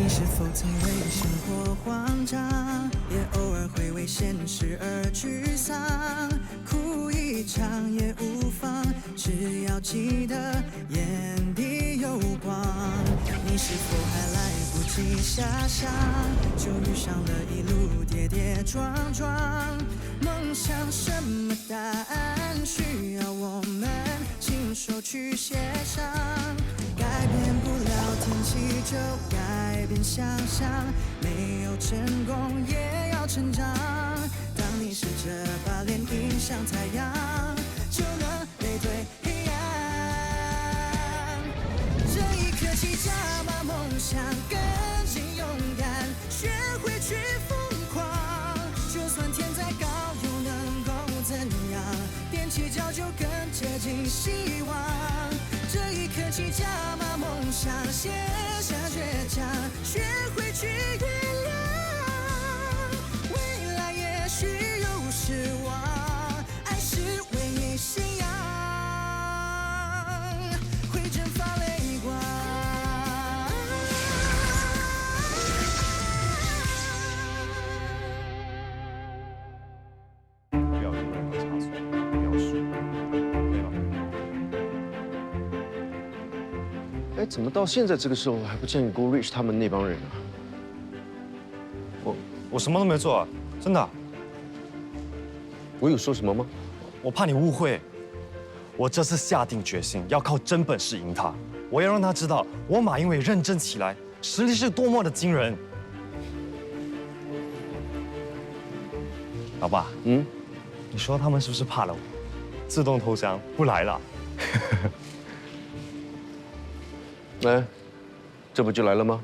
你是否曾为生活慌张，也偶尔会为现实而沮丧？哭一场也无妨，只要记得眼底有光。你是否还来不及遐想，就遇上了一路跌跌撞撞？梦想什么答案，需要我们亲手去协商。改变不了天气，就改变想象。没有成功，也要成长。当你试着把脸迎向太阳，就能背对黑暗。这一刻起，加把梦想更紧勇敢，学会去疯狂。就算天再高，又能够怎样？踮起脚就更接近希望。这一刻起，加码梦想，卸下倔强，学会去原谅。未来也许有失望，爱是唯一信仰，会蒸发泪光。不要有任何差错，不要输，对吧？哎，怎么到现在这个时候还不见 Go Rich 他们那帮人啊？我什么都没做啊，真的。我有说什么吗？我怕你误会，我这次下定决心要靠真本事赢他，我要让他知道我马英伟认真起来，实力是多么的惊人。老爸，你说他们是不是怕了我，自动投降不来了？哎，这不就来了吗？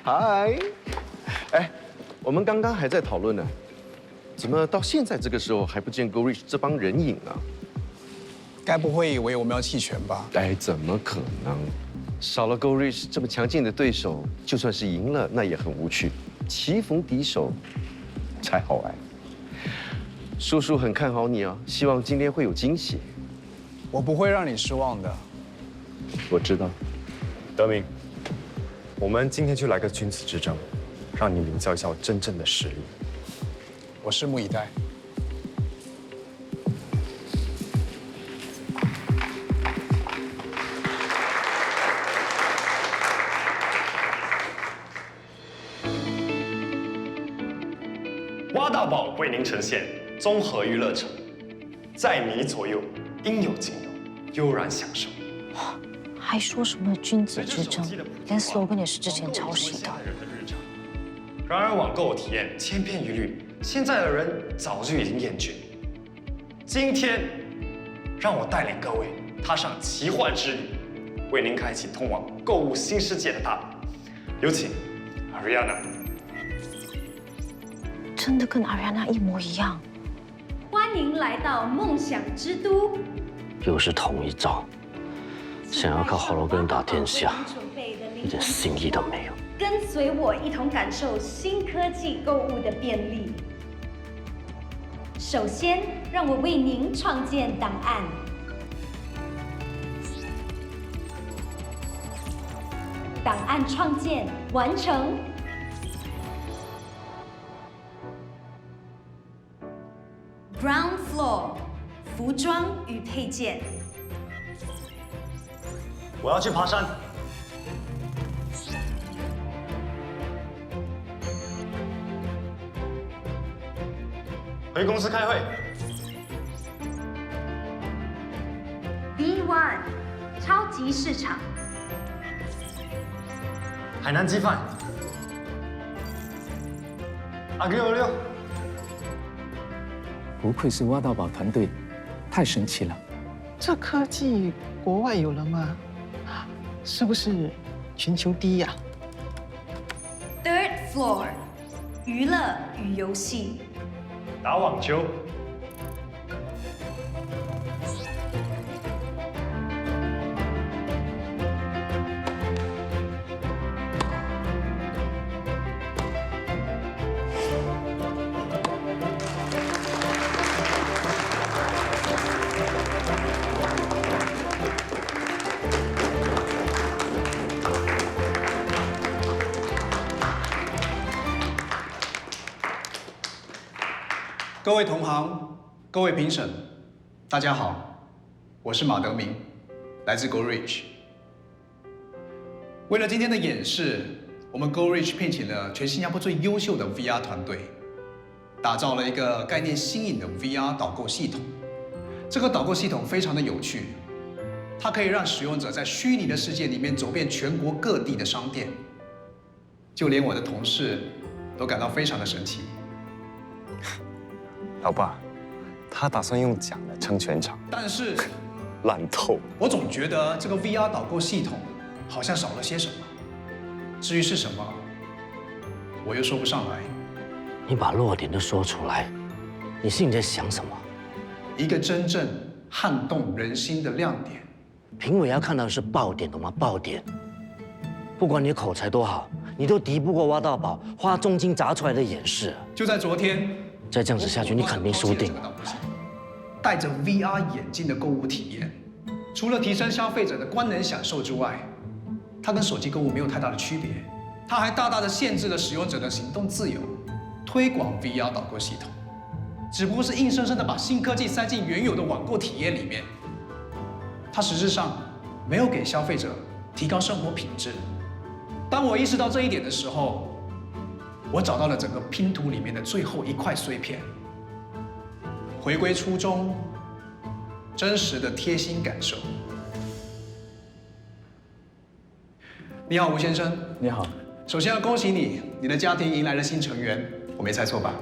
嗨，哎，我们刚刚还在讨论呢，怎么到现在这个时候还不见 Go Rich 这帮人影啊？该不会以为我们要弃权吧？哎，怎么可能？少了 Go Rich 这么强劲的对手，就算是赢了，那也很无趣。棋逢敌手才好玩。叔叔很看好你啊，希望今天会有惊喜。我不会让你失望的。我知道。德明，我们今天就来个君子之争，让你领教一下我真正的实力。我拭目以待。挖大宝为您呈现综合娱乐城，在你左右，应有尽有，悠然享受。还说什么君子之争，连 slogan 也是之前抄袭的。然而网购体验千篇一律，现在的人早就已经厌倦。今天，让我带领各位踏上奇幻之旅，为您开启通往购物新世界的大门。有请 Ariana。真的跟 Ariana 一模一样。欢迎来到梦想之都。又是同一招，想要靠好罗根打天下，一点新意都没有。跟随我一同感受新科技购物的便利。首先，让我为您创建档案。档案创建完成。Ground floor， 服装与配件。我要去爬山。回公司开会。B1， 超级市场。海南鸡饭。Aglio-olio。不愧是挖到宝团队，太神奇了。这科技国外有了吗？是不是全球第一呀？Third floor， 娱乐与游戏。打网球。各位同行，各位评审，大家好，我是马德明，来自 GoRich。为了今天的演示，我们 GoRich 聘请了全新加坡最优秀的 VR 团队，打造了一个概念新颖的 VR 导购系统。这个导购系统非常的有趣，它可以让使用者在虚拟的世界里面走遍全国各地的商店，就连我的同事都感到非常的神奇。老爸，他打算用假的撑全场，但是烂透。我总觉得这个 VR 导购系统好像少了些什么，至于是什么，我又说不上来。你把弱点都说出来，你心里在想什么？一个真正撼动人心的亮点。评委要看到的是爆点，懂吗？爆点。不管你口才多好，你都敌不过挖到宝花重金砸出来的演示。就在昨天，再这样子下去，你肯定输定了。戴着 VR 眼镜的购物体验，除了提升消费者的观能享受之外，它跟手机购物没有太大的区别。它还大大的限制了使用者的行动自由。推广 VR 导购系统，只不过是硬生生的把新科技塞进原有的网购体验里面。它实质上没有给消费者提高生活品质。当我意识到这一点的时候，我找到了整个拼图里面的最后一块碎片。回归初衷，真实的贴心感受。你好，吴先生。你好。首先要恭喜你，你的家庭迎来了新成员，我没猜错吧？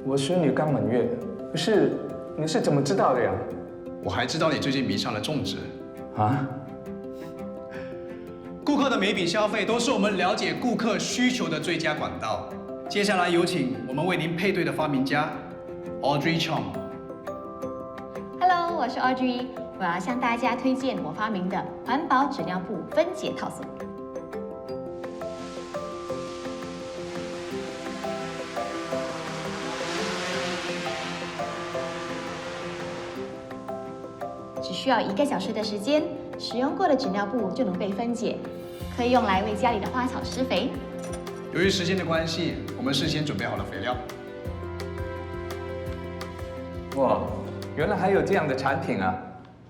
我孙女刚满月，不是？你是怎么知道的呀？我还知道你最近迷上了种植。啊？顾客的每笔消费都是我们了解顾客需求的最佳管道。接下来有请我们为您配对的发明家 Audrey Chong。Hello， 我是 Audrey， 我要向大家推荐我发明的环保纸尿布分解套组。只需要1个小时的时间，使用过的纸尿布就能被分解，可以用来为家里的花草施肥。由于时间的关系，我们事先准备好了肥料。哇，原来还有这样的产品啊！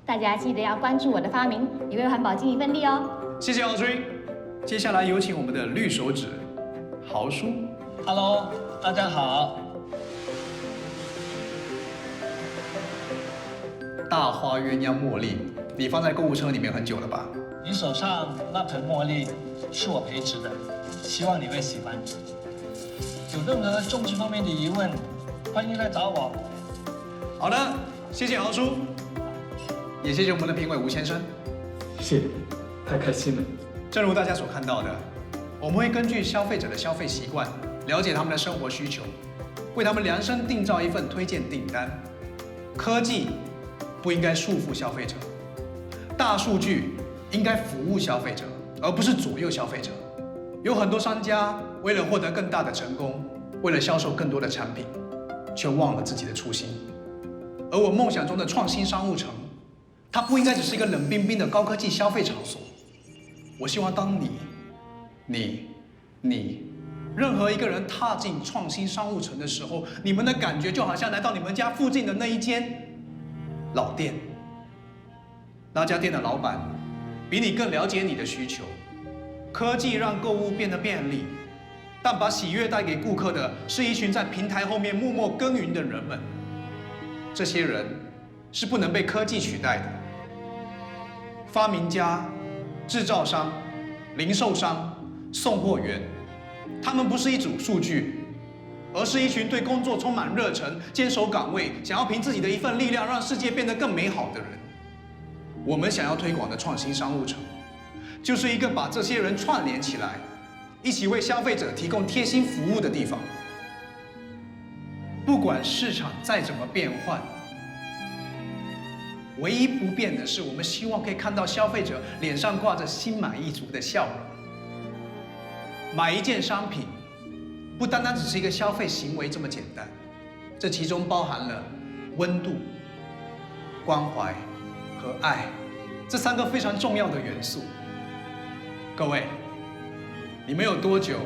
大家记得要关注我的发明，也为环保尽一份力哦。谢谢 Audrey。接下来有请我们的绿手指豪叔。Hello， 大家好。大花鸳鸯茉莉，你放在购物车里面很久了吧？你手上那盆茉莉是我培植的，希望你会喜欢。有任何种植方面的疑问，欢迎来找我。好的，谢谢豪叔，也谢谢我们的评委吴先生。谢谢，太开心了。正如大家所看到的，我们会根据消费者的消费习惯，了解他们的生活需求，为他们量身定造一份推荐订单。科技不应该束缚消费者，大数据应该服务消费者，而不是左右消费者。有很多商家为了获得更大的成功，为了销售更多的产品，却忘了自己的初心。而我梦想中的创新商务城，它不应该只是一个冷冰冰的高科技消费场所。我希望当你，任何一个人踏进创新商务城的时候，你们的感觉就好像来到你们家附近的那一间老店。那家店的老板比你更了解你的需求。科技让购物变得便利，但把喜悦带给顾客的是一群在平台后面默默耕耘的人们。这些人是不能被科技取代的。发明家、制造商、零售商、送货员，他们不是一组数据，而是一群对工作充满热忱、坚守岗位、想要凭自己的一份力量让世界变得更美好的人。我们想要推广的创新商务城，就是一个把这些人串联起来，一起为消费者提供贴心服务的地方。不管市场再怎么变换，唯一不变的是，我们希望可以看到消费者脸上挂着心满意足的笑容。买一件商品，不单单只是一个消费行为这么简单，这其中包含了温度、关怀和爱这3个非常重要的元素。各位，你们有多久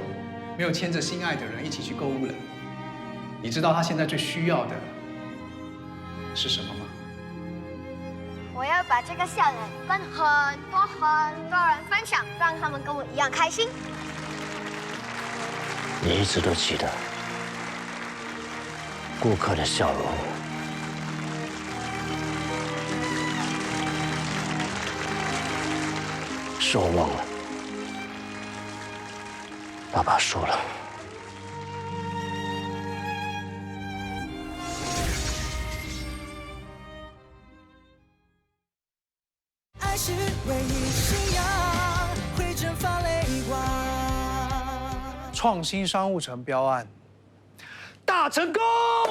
没有牵着心爱的人一起去购物了？你知道他现在最需要的是什么吗？我要把这个笑脸跟很多人分享，让他们跟我一样开心。你一直都记得顾客的笑容。是我忘了，爸爸输了。爱是唯一信仰，会蒸发泪光。创新商务城标案大成功！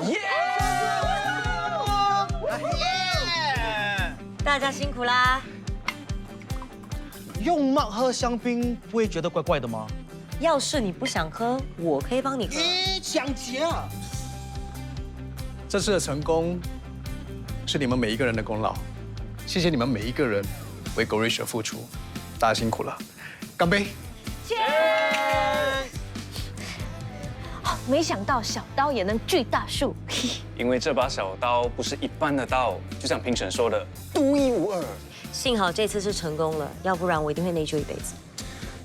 耶！大家辛苦啦！用麦喝香槟不会觉得怪怪的吗？要是你不想喝，我可以帮你喝。想结啊！这次的成功是你们每一个人的功劳，谢谢你们每一个人为 GoRich 的付出，大家辛苦了，干杯！没想到小刀也能锯大树。因为这把小刀不是一般的刀，就像评审说的，独一无二。幸好这次是成功了，要不然我一定会内疚一辈子。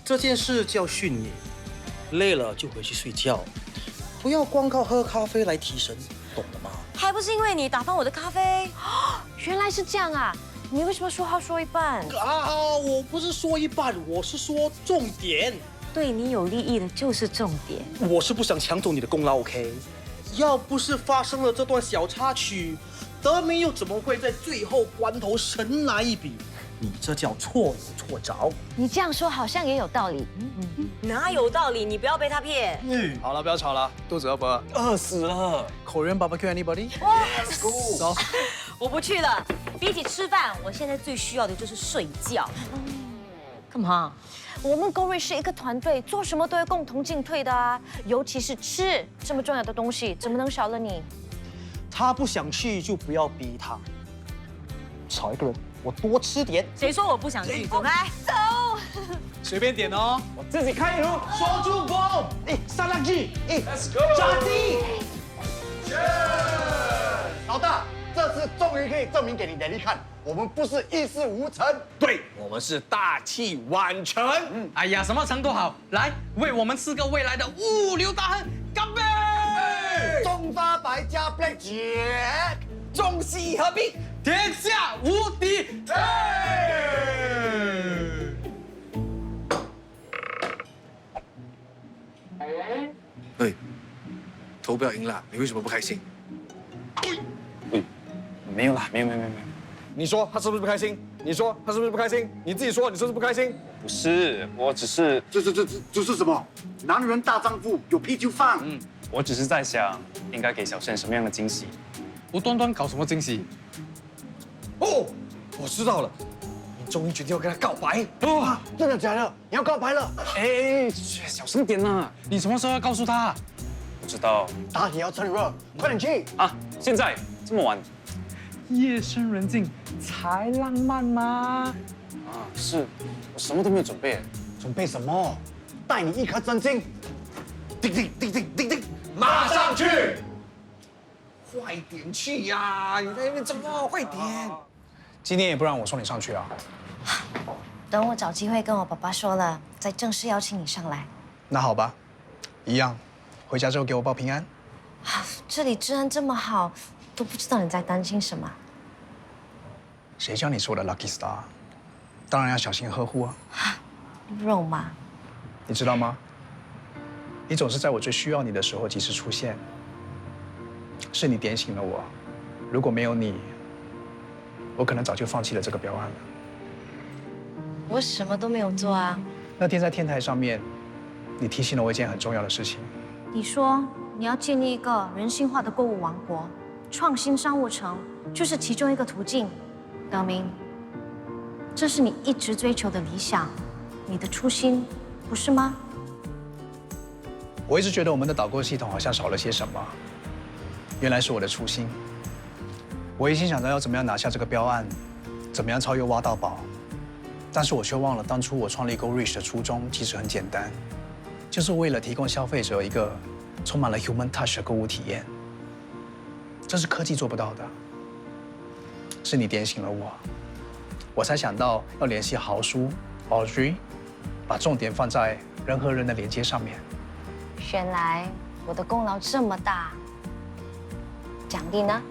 这件事教训你，累了就回去睡觉，不要光靠喝咖啡来提神，懂了吗？还不是因为你打翻我的咖啡？原来是这样啊！你为什么说话说一半？我不是说一半，我是说重点。对你有利益的就是重点。我是不想抢走你的功劳 ，OK？ 要不是发生了这段小插曲，德明又怎么会在最后关头神来一笔？你这叫错有错着。你这样说好像也有道理。哪有道理？你不要被他骗。好了，不要吵了，肚子饿不饿？饿死了。Korean barbecue anybody？ Let's go。走。我不去了。比起吃饭，我现在最需要的就是睡觉。干嘛？我们 GoRich 是一个团队，做什么都要共同进退的啊！尤其是吃这么重要的东西，怎么能少了你？他不想去就不要逼他。少一个人，我多吃点。谁说我不想去？走开！走。随便点哦，我自己开路。说出风，沙拉鸡，Let's go， 炸鸡。老大，这次终于可以证明给你爹地看，我们不是一事无成。对，我们是大器晚成。哎呀，什么成都好，来为我们4个未来的物流大亨干杯！中发白加 Black 姐，中西合璧，天下无敌！对，投票赢了，你为什么不开心？没有啦，没有。你说他是不是不开心？你说他是不是不开心？你自己说你是不是不开心？不是，我只是这是什么？男人大丈夫有屁就放。我只是在想，应该给小盛什么样的惊喜？无端端搞什么惊喜？哦，我知道了，你终于决定要跟他告白。哇，真的假的？你要告白了？哎，小声点啦！你什么时候要告诉他？不知道。打铁要趁热，快点去啊！现在这么晚。夜深人静才浪漫吗？啊，是，我什么都没有准备。准备什么？带你一颗真心。叮，马上去！快点去呀！你在那边怎么？快点！今天也不让我送你上去啊？等我找机会跟我爸爸说了，再正式邀请你上来。那好吧，一样，回家之后给我报平安。这里治安这么好，都不知道你在担心什么。谁叫你是我的 lucky star？ 当然要小心呵护啊。肉麻。你知道吗？你总是在我最需要你的时候及时出现。是你点醒了我，如果没有你，我可能早就放弃了这个标案了。我什么都没有做啊。那天在天台上面，你提醒了我一件很重要的事情。你说你要建立一个人性化的购物王国，创新商务城就是其中一个途径。德明，这是你一直追求的理想，你的初心，不是吗？我一直觉得我们的导购系统好像少了些什么，原来是我的初心。我一心想着要怎么样拿下这个标案，怎么样超越挖到宝，但是我却忘了当初我创立 GoRich 的初衷其实很简单，就是为了提供消费者一个充满了 human touch 的购物体验。这是科技做不到的，是你点醒了我，我才想到要联系豪叔 Audrey， 把重点放在人和人的连接上面。原来我的功劳这么大，奖励呢？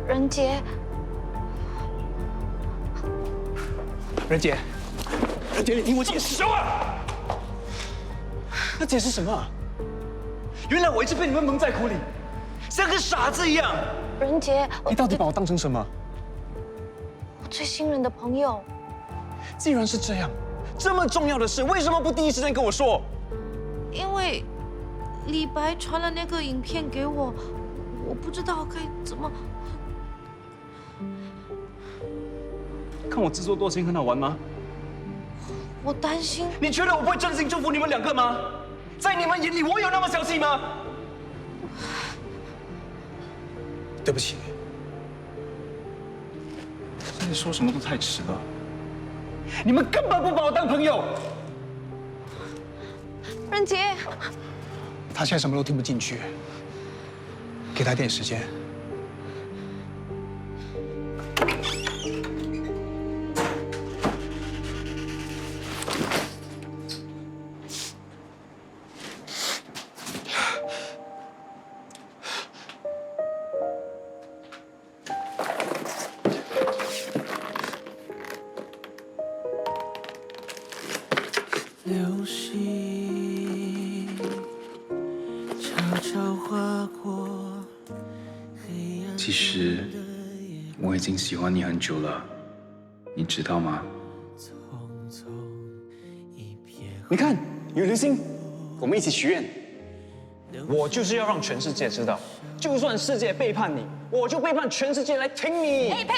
任杰，任杰，你听我解释。小婉，那解释什么？原来我一直被你们蒙在鼓里，像个傻子一样。任杰，你到底把我当成什么？我最信任的朋友。既然是这样，这么重要的事，为什么不第一时间跟我说？因为李白传了那个影片给我，我不知道该怎么。看我自作多情很好玩吗？我担心。你觉得我不会真心祝福你们两个吗？在你们眼里，我有那么小气吗？对不起，现在说什么都太迟了。你们根本不把我当朋友。任杰，他现在什么都听不进去，给他点时间。流星悄悄划过黑暗。其实我已经喜欢你很久了，你知道吗？你看，有流星，我们一起许愿。我就是要让全世界知道，就算世界背叛你，我就背叛全世界来挺你。哎，呸！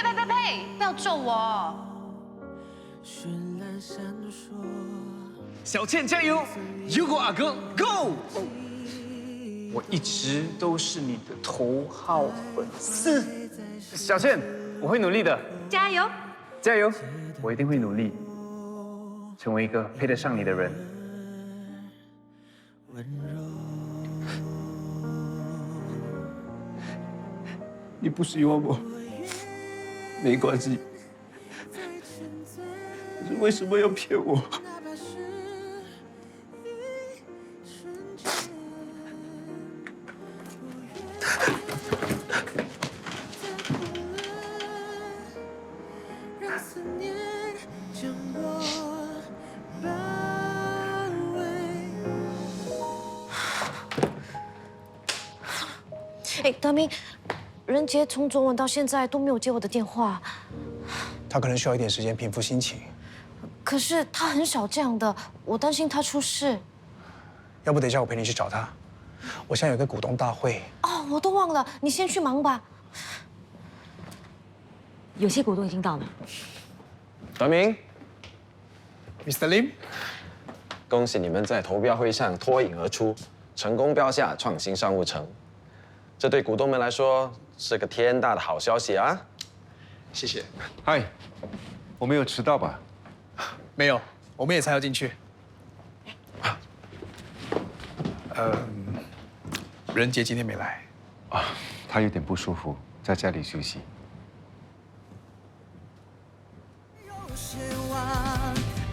不要咒我！绚烂闪烁。小倩加油 ，You go 阿哥 Go！ 我一直都是你的头号粉丝，小倩，我会努力的，加油！加油！我一定会努力，成为一个配得上你的人。你不喜欢我，没关系，可是为什么要骗我？哎，德明，任杰从昨晚到现在都没有接我的电话。他可能需要一点时间平复心情。可是他很少这样的，我担心他出事。要不等一下我陪你去找他？我现在有个股东大会。哦，我都忘了，你先去忙吧。有些股东已经到了。德明 ，Mr. Lim， 恭喜你们在投标会上脱颖而出，成功标下创新商务城。这对股东们来说是个天大的好消息啊！谢谢。嗨，我没有迟到吧？没有，我们也才要进去。任杰今天没来啊，他有点不舒服，在家里休息。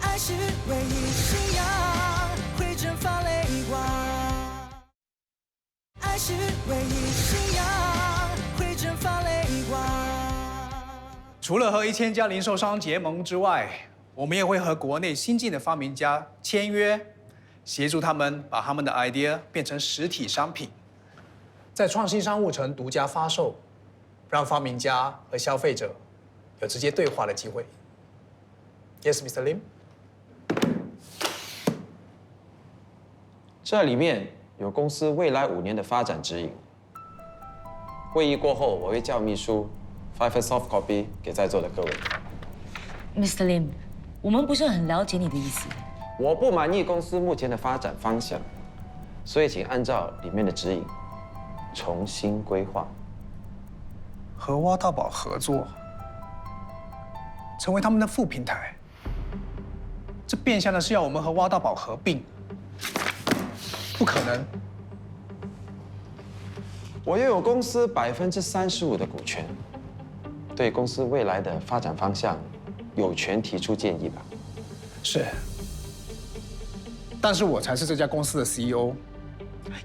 爱是唯一信仰，会蒸发泪光。爱是唯一信仰，会蒸发泪光。除了和1000家零售商结盟之外，我们也会和国内新进的发明家签约，协助他们把他们的 idea 变成实体商品，在创新商务城独家发售，让发明家和消费者有直接对话的机会。Yes, Mr. Lim。这里面有公司未来5年的发展指引。会议过后，我会叫秘书发一份 soft copy 给在座的各位。Mr. Lim， 我们不是很了解你的意思。我不满意公司目前的发展方向，所以请按照里面的指引，重新规划，和挖到宝合作，成为他们的副平台。这变相的是要我们和挖到宝合并，不可能。我拥有公司35%的股权，对公司未来的发展方向有权提出建议吧？是，但是我才是这家公司的 CEO，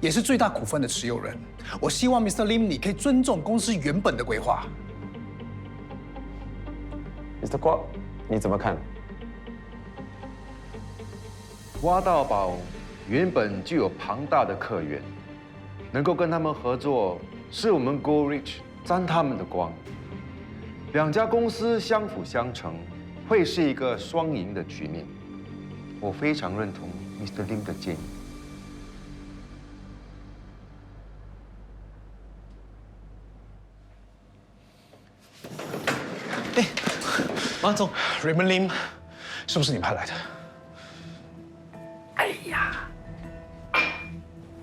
也是最大股份的持有人。我希望 Mr. Lim 你可以尊重公司原本的规划。Mr. Guo， 你怎么看？挖到宝原本就有庞大的客源，能够跟他们合作，是我们 Go Rich 沾他们的光。两家公司相辅相成，会是一个双赢的局面。我非常认同 Mr. Lim 的建议。马总 ，Raymond Lim， 是不是你派来的？哎呀，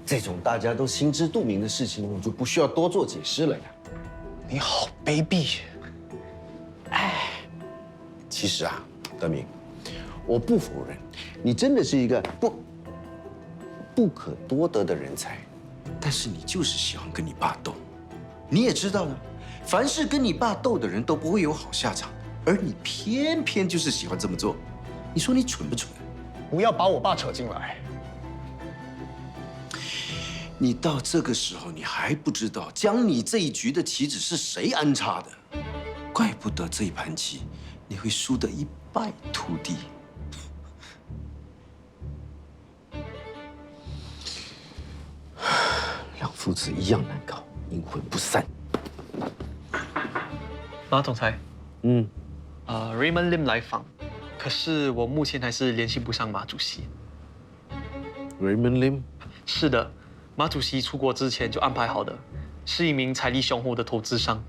这种大家都心知肚明的事情，我就不需要多做解释了呀。你好卑鄙！哎，其实啊，德明，我不否认，你真的是一个不可多得的人才，但是你就是喜欢跟你爸斗。你也知道了，凡是跟你爸斗的人都不会有好下场，而你偏偏就是喜欢这么做。你说你蠢不蠢？不要把我爸扯进来。你到这个时候，你还不知道将你这一局的棋子是谁安插的？怪不得这一盘棋你会输得一败涂地。两父子一样难搞，阴魂不散。马总裁，Raymond Lim 来访，可是我目前还是联系不上马主席。Raymond Lim？ 是的，马主席出国之前就安排好的，是一名财力雄厚的投资商。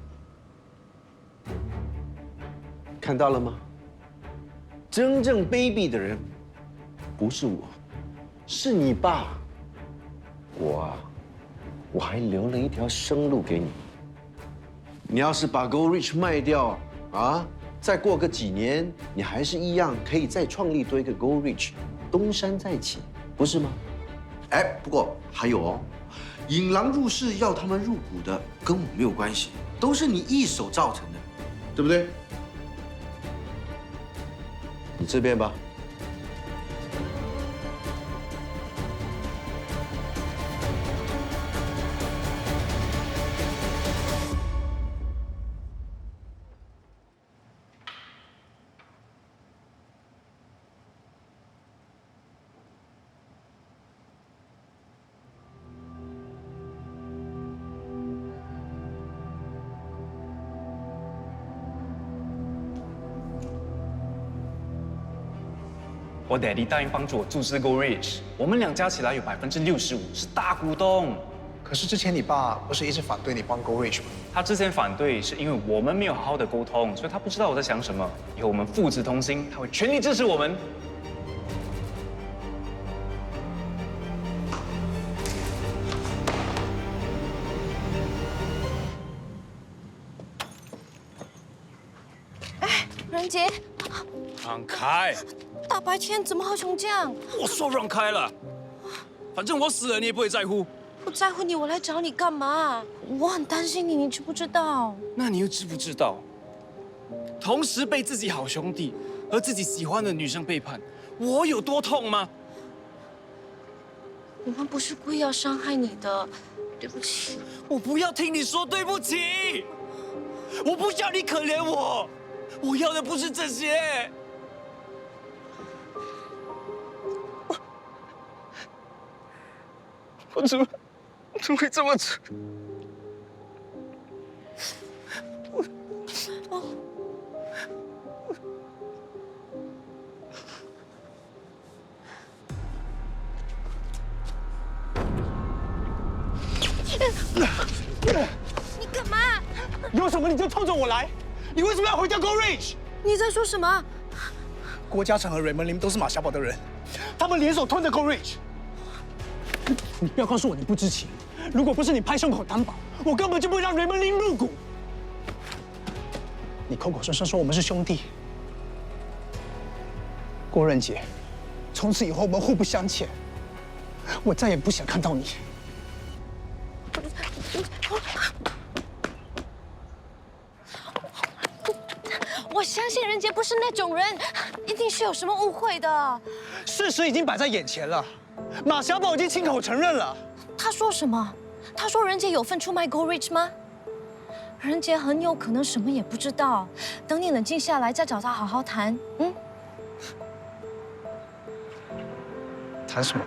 看到了吗？真正卑鄙的人不是我，是你爸。我还留了一条生路给你。你要是把 Go Rich 卖掉啊，再过个几年，你还是一样可以再创立多一个 Go Rich， 东山再起，不是吗？哎，不过还有哦，引狼入室要他们入股的，跟我没有关系，都是你一手造成的，对不对？你这边吧。我 Daddy 答应帮助我注资 Go Rich， 我们俩加起来有65%，是大股东。可是之前你爸不是一直反对你帮 Go Rich 吗？他之前反对是因为我们没有好好的沟通，所以他不知道我在想什么。以后我们父子同心，他会全力支持我们。任杰，让开！大白天怎么和熊这样？我说让开了，反正我死了你也不会在乎。不在乎你，我来找你干嘛？我很担心你，你知不知道？那你又知不知道，同时被自己好兄弟和自己喜欢的女生背叛，我有多痛吗？我们不是故意要伤害你的，对不起。我不要听你说对不起，我不要你可怜我，我要的不是这些。我怎么会这么蠢？你干嘛？有什么你就冲着我来！你为什么要毁掉 Go Rich？ 你在说什么？郭嘉诚和 Raymond Lim 都是马小宝的人，他们联手吞着 Go Rich。你不要告诉我你不知情，如果不是你拍胸口担保，我根本就不会让雷蒙林入股。你口口声声说我们是兄弟，郭仁杰，从此以后我们互不相欠。我再也不想看到你。我相信仁杰不是那种人，一定是有什么误会的。事实已经摆在眼前了，马小宝已经亲口承认了。他说什么？他说仁杰有份出卖 Go Rich 吗？仁杰很有可能什么也不知道。等你冷静下来，再找他好好谈。嗯？谈什么？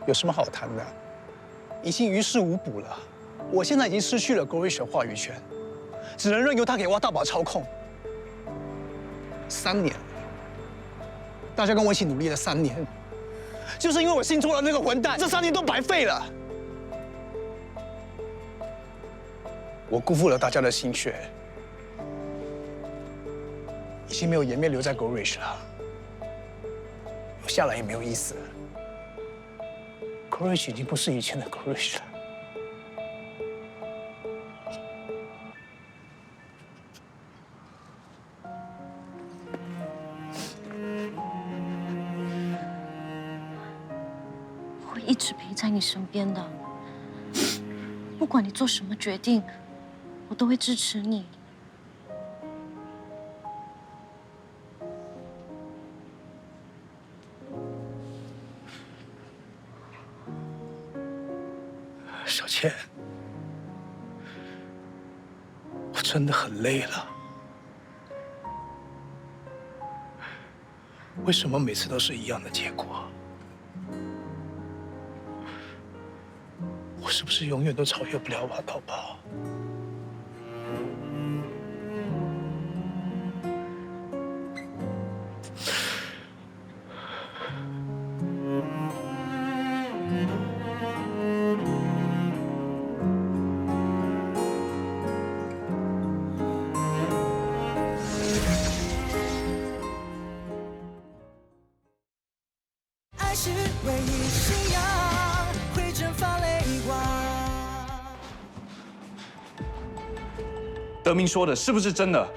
有什么好谈的？已经于事无补了。我现在已经失去了 Go Rich 的话语权。只能任由他给挖大宝操控。3年，大家跟我一起努力了3年，就是因为我信错了那个混蛋，这3年都白费了。我辜负了大家的心血，已经没有颜面留在 Go Rich 了，留下来也没有意思了。Go Rich 已经不是以前的 Go Rich 了。一直陪在你身边的，不管你做什么决定，我都会支持你。小倩，我真的很累了。为什么每次都是一样的结果？我是不是永远都超越不了瓦道宝？爱是唯一信仰，会蒸发泪光。德明说的是不是真的？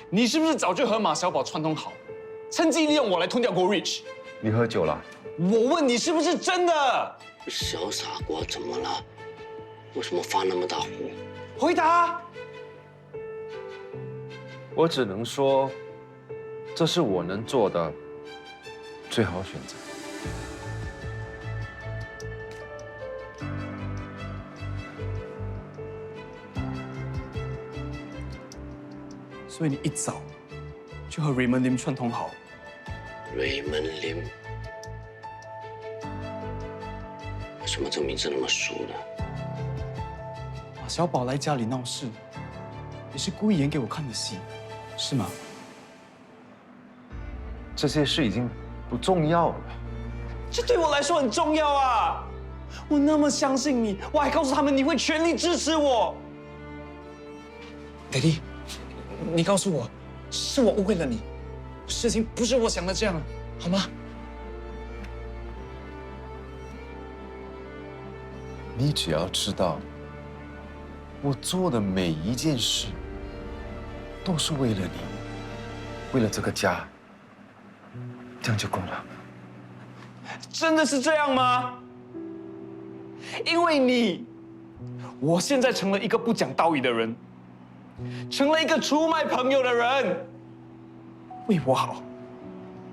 你是不是早就和马小宝串通好，趁机利用我来吞掉 Go Rich？ 你喝酒了？我问你是不是真的？小傻瓜怎么了？为什么发那么大火？回答！我只能说，这是我能做的最好选择。所以你一早就和 Raymond Lim 串通好。Raymond Lim， 为什么这名字那么熟呢？马小宝来家里闹事，也是故意演给我看的戏，是吗？这些事已经不重要了。这对我来说很重要啊！我那么相信你，我还告诉他们你会全力支持我。爹地，你告诉我，是我误会了你，事情不是我想的这样，好吗？你只要知道，我做的每一件事都是为了你，为了这个家，这样就够了。真的是这样吗？因为你，我现在成了一个不讲道理的人，成了一个出卖朋友的人。为我好，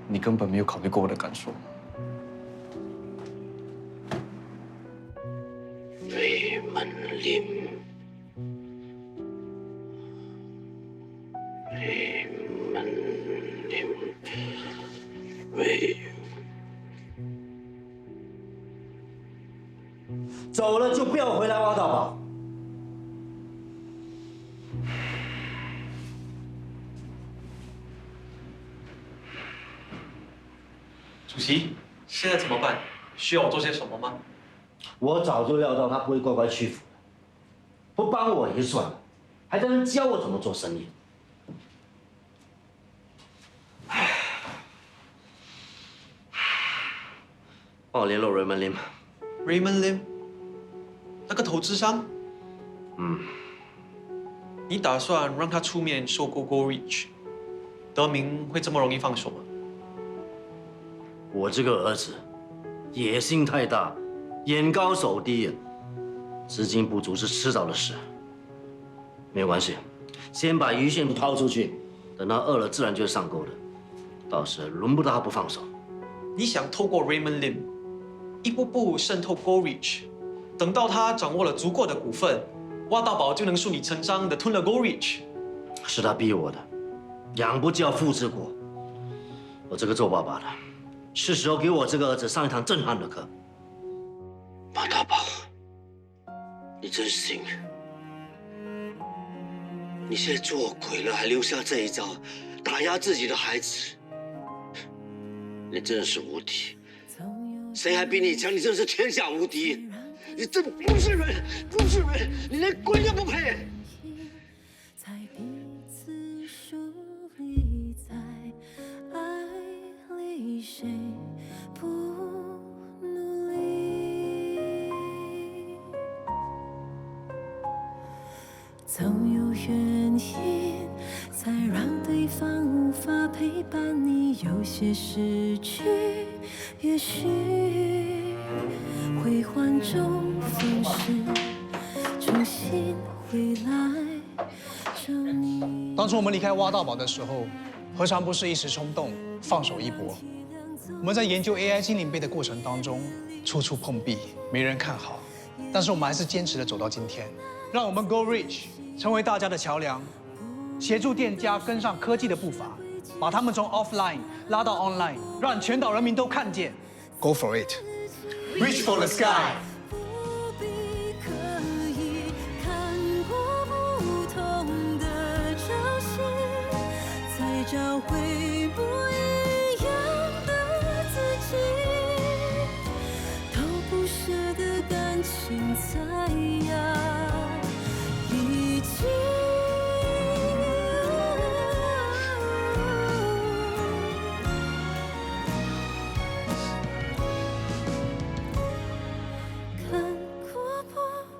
你根本没有考虑过我的感受。Raymond Lim， Raymond Lim， 走了就不要回来挖到宝。主席，现在怎么办？需要我做些什么吗？我早就料到他不会乖乖屈服的，不帮我也就算了，还在那教我怎么做生意。抱帮我联络 Raymond Lim。Raymond Lim， 那个投资商。你打算让他出面收购 Go Rich， 德明会这么容易放手吗？我这个儿子野心太大，眼高手低，资金不足是迟早的事。没有关系，先把鱼线抛出去，等他饿了，自然就会上钩的。到时轮不到他不放手。你想透过 Raymond Lim 一步步渗透 Go Rich， 等到他掌握了足够的股份，挖大宝就能顺理成章的吞了 Go Rich。是他逼我的，养不教父之过。我这个做爸爸的，是时候给我这个儿子上一堂震撼的课。马大宝，你真行！你现在做鬼了，还留下这一招，打压自己的孩子，你真的是无敌！谁还比你强？你真是天下无敌！你真不是人，不是人，你连鬼都不配！谁不努力？总有原因，才让对方无法陪伴你。有些失去，也许会换种方式重新回来找你。当初我们离开挖大宝的时候，何尝不是一时冲动，放手一搏？我们在研究 AI 精灵杯的过程当中，处处碰壁，没人看好。但是我们还是坚持的走到今天，让我们 Go Rich 成为大家的桥梁，协助店家跟上科技的步伐，把他们从 offline 拉到 online， 让全岛人民都看见。Go for it, reach for the sky。找回不一样的自己，都不舍的感情在呀一起。看过不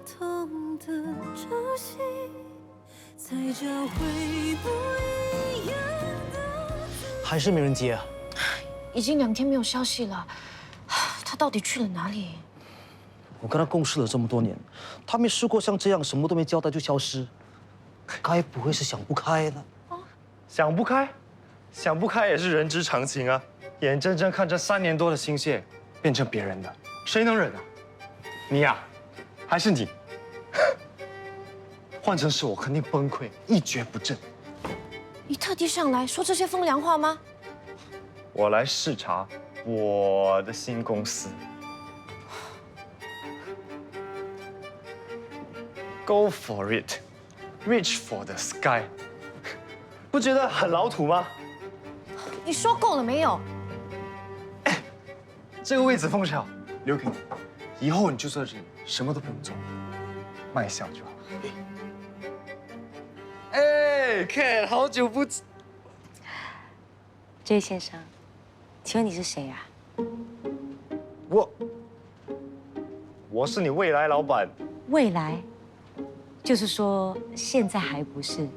同的朝夕，才找回不一样。还是没人接啊！已经2天没有消息了，他到底去了哪里？我跟他共事了这么多年，他没试过像这样什么都没交代就消失，该不会是想不开了？想不开，想不开也是人之常情啊！眼睁睁看着3年多的心血变成别人的，谁能忍啊？你呀，还是你？换成是我，肯定崩溃，一蹶不振。你特地上来说这些风凉话吗？我来视察我的新公司。Go for it, reach for the sky。不觉得很老土吗？你说够了没有？这个位子风潮留给你，以后你就在这里，什么都不用做，卖笑就好。哎 ，Ken， 好久不见。这位先生，请问你是谁呀？我是你未来老板。未来，就是说现在还不是。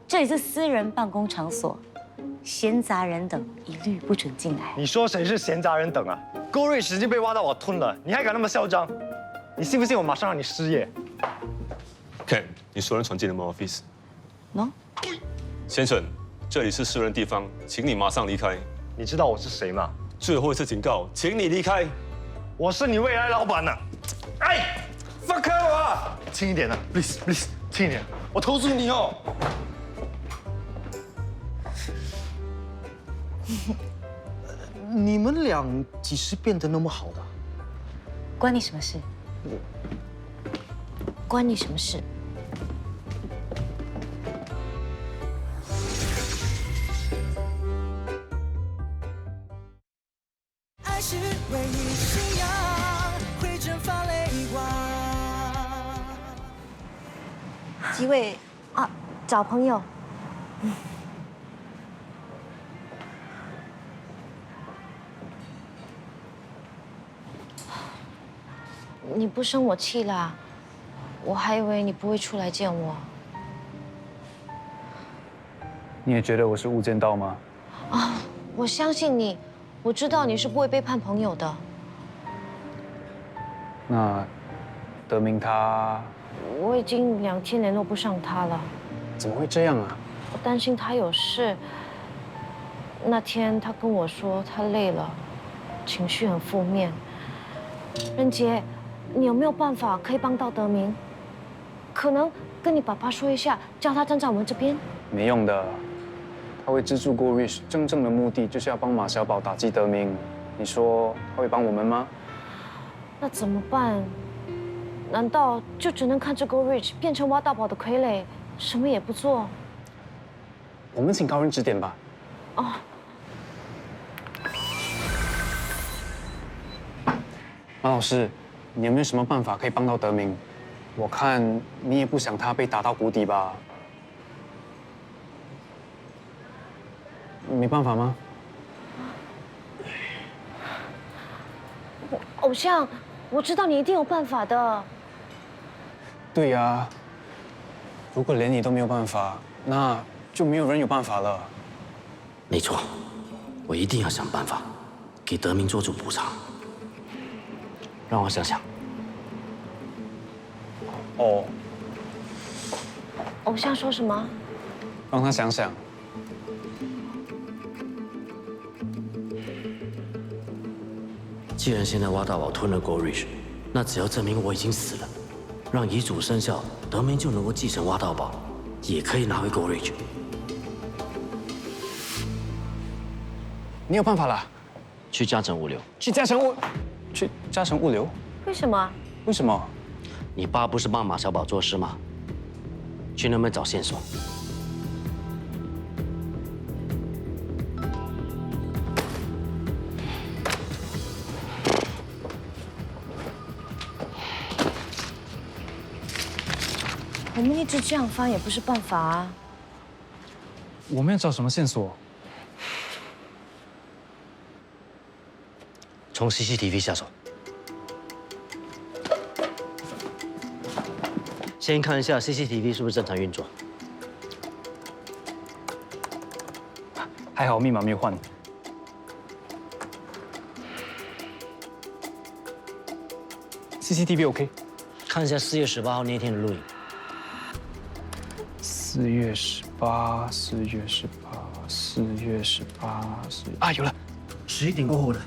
这里是私人办公场所，闲杂人等一律不准进来。你说谁是闲杂人等啊？Go Rich已经被挖到我吞了，你还敢那么嚣张？你信不信我马上让你失业 ？Ken， 你所有人闯进了我 office。喏，先生，这里是私人地方，请你马上离开。你知道我是谁吗？最后一次警告，请你离开。我是你未来老板呢。哎，放开我！轻一点啊 ，please please， 轻一点，我投诉你哦。你们俩几时变得那么好的？关你什么事？关你什么事？爱是唯一信仰，会蒸发泪光。几位啊，找朋友。你不生我气啦？我还以为你不会出来见我。你也觉得我是无间道吗？啊，我相信你，我知道你是不会背叛朋友的。那德明他我已经2天联络不上他了。怎么会这样啊？我担心他有事。那天他跟我说他累了，情绪很负面。任杰，你有没有办法可以帮到德明？可能跟你爸爸说一下，叫他站在我们这边。没用的，他会资助Goldrich，真正的目的就是要帮马小宝打击德明。你说他会帮我们吗？那怎么办？难道就只能看着 Goldrich 变成挖大宝的傀儡，什么也不做？我们请高人指点吧。哦。马老师，你有没有什么办法可以帮到德明？我看你也不想他被打到谷底吧？没办法吗？偶像，我知道你一定有办法的。对呀，如果连你都没有办法，那就没有人有办法了。没错，我一定要想办法给德明做出补偿。让我想想。哦，偶像说什么？让他想想。既然现在挖大宝吞了 Goldrich， 那只要证明我已经死了，让遗嘱生效，德明就能够继承挖大宝，也可以拿回 Goldrich。你有办法了？去嘉诚物流。去嘉诚物流？为什么？为什么？你爸不是帮马小宝做事吗？去那边找线索。我们一直这样翻也不是办法啊。我们要找什么线索？从 CCTV 下手。先看一下 CCTV 是不是正常运作。还好密码没有换。CCTV OK。看一下4月18号那天的录影。4月18啊，有了，11点过后的。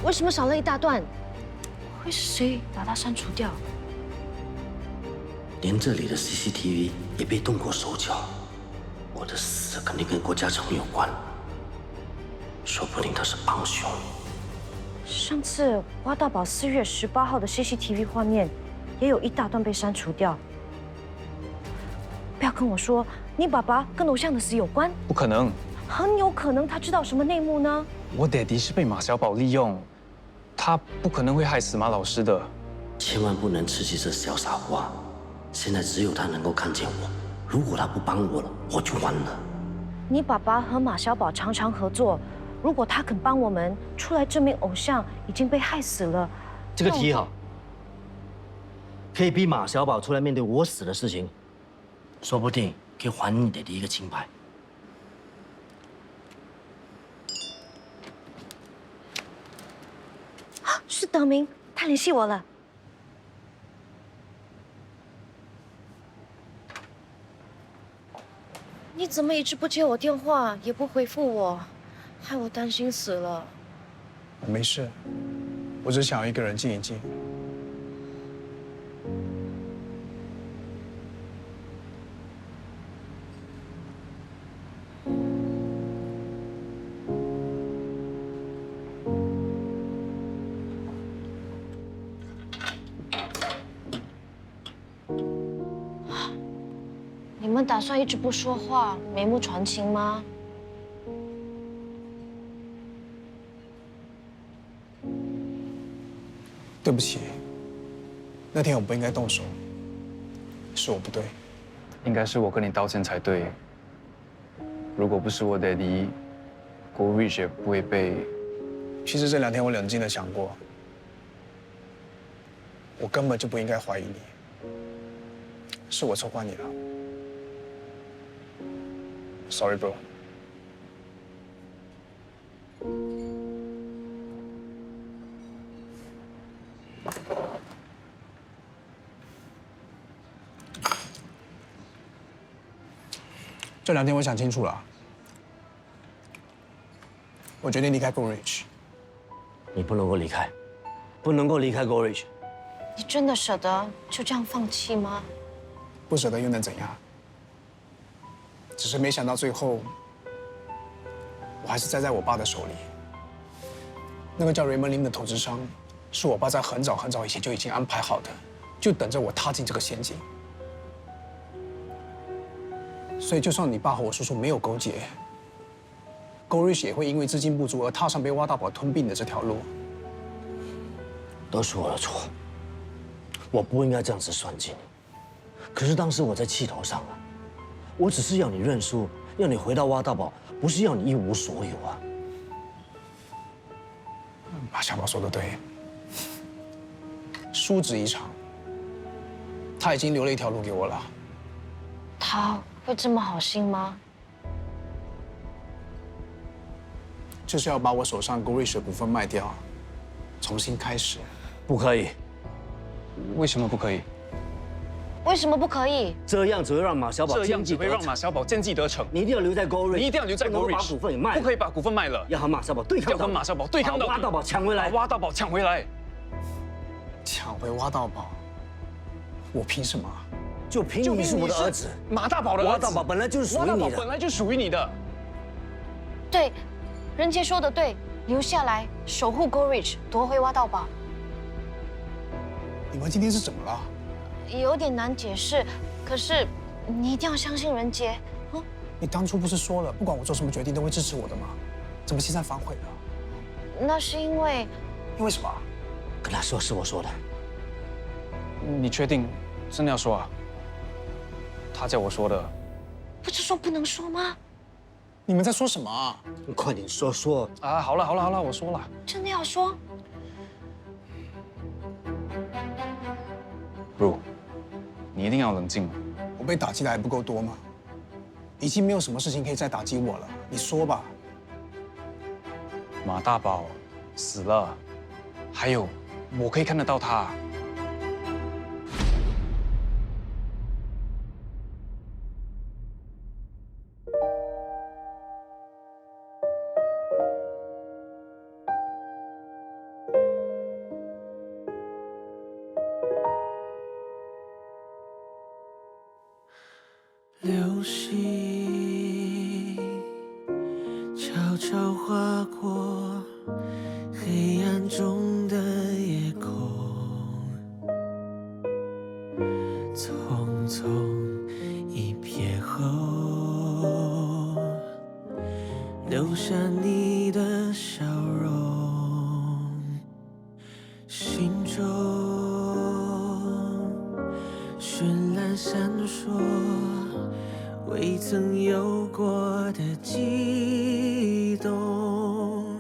为什么少了一大段？会是谁把它删除掉？连这里的 CCTV 也被动过手脚，我的死肯定跟郭嘉诚有关，说不定他是帮凶。上次挖大宝4月18号的 CCTV 画面，也有一大段被删除掉。不要跟我说你爸爸跟偶像的死有关，不可能，很有可能他知道什么内幕呢？我爹地是被马小宝利用，他不可能会害死马老师的。千万不能吃起这小傻瓜，现在只有他能够看见我，如果他不帮我了，我就完了。你爸爸和马小宝常常合作，如果他肯帮我们出来证明偶像已经被害死了，这个提议好，可以逼马小宝出来面对我死的事情，说不定可以还你爹地一个清白。啊，是德明，他联系我了。你怎么一直不接我电话，也不回复我，害我担心死了。我没事，我只想要一个人静一静。你们打算一直不说话，眉目传情吗？对不起，那天我不应该动手。是我不对。应该是我跟你道歉才对。如果不是我爹地，Goldrich 也不会被。其实这2天我冷静的想过，我根本就不应该怀疑你，是我错怪你了。Sorry, bro。这2天我想清楚了，我决定离开 Goldrich。你不能够离开，不能够离开 Goldrich。你真的舍得就这样放弃吗？不舍得又能怎样？只是没想到最后，我还是栽在我爸的手里。那个叫雷蒙林的投资商，是我爸在很早很早以前就已经安排好的，就等着我踏进这个陷阱。所以，就算你爸和我叔叔没有勾结，Goldrich也会因为资金不足而踏上被挖大宝吞并的这条路。都是我的错，我不应该这样子算计你。可是当时我在气头上啊，我只是要你认输，要你回到挖大宝，不是要你一无所有啊。马小宝说的对，输值一场，他已经留了一条路给我了。他会这么好心吗？就是要把我手上 Goldrich 的股份卖掉，重新开始。不可以。为什么不可以？为什么不可以？这样只会让马小宝这样只会让马小宝奸计得逞。你一定要留在 Goldrich，你一定要留在 Goldrich， 把股份也卖了，不可以把股份卖了，要和马小宝对抗，要跟马小宝对抗到底，把挖大宝抢回来，把挖大宝抢回来，抢回挖大宝，我凭什么？就凭你是我的儿子，马大宝的儿子。挖大宝本来就是属于你的，挖大宝本来就属于你的。对，任杰说的对，留下来守护 Goldrich， 夺回挖大宝。你们今天是怎么了？有点难解释，可是你一定要相信任杰。你当初不是说了，不管我做什么决定都会支持我的吗？怎么现在反悔了？那是因为什么？跟他说是我说的。你确定真的要说啊？他叫我说的。不是说不能说吗？你们在说什么啊？你快点说啊！好了，我说了。真的要说？不，你一定要冷静。我被打击的还不够多吗？已经没有什么事情可以再打击我了。你说吧。马大宝死了，还有我可以看得到他。流星悄悄划过黑暗中的夜空，匆匆一瞥后，留下你的笑容，心中绚烂闪烁。未曾有过的悸动，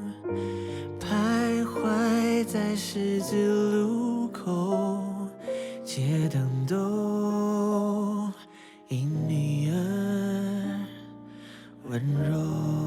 徘徊在十字路口，街灯都因你而温柔。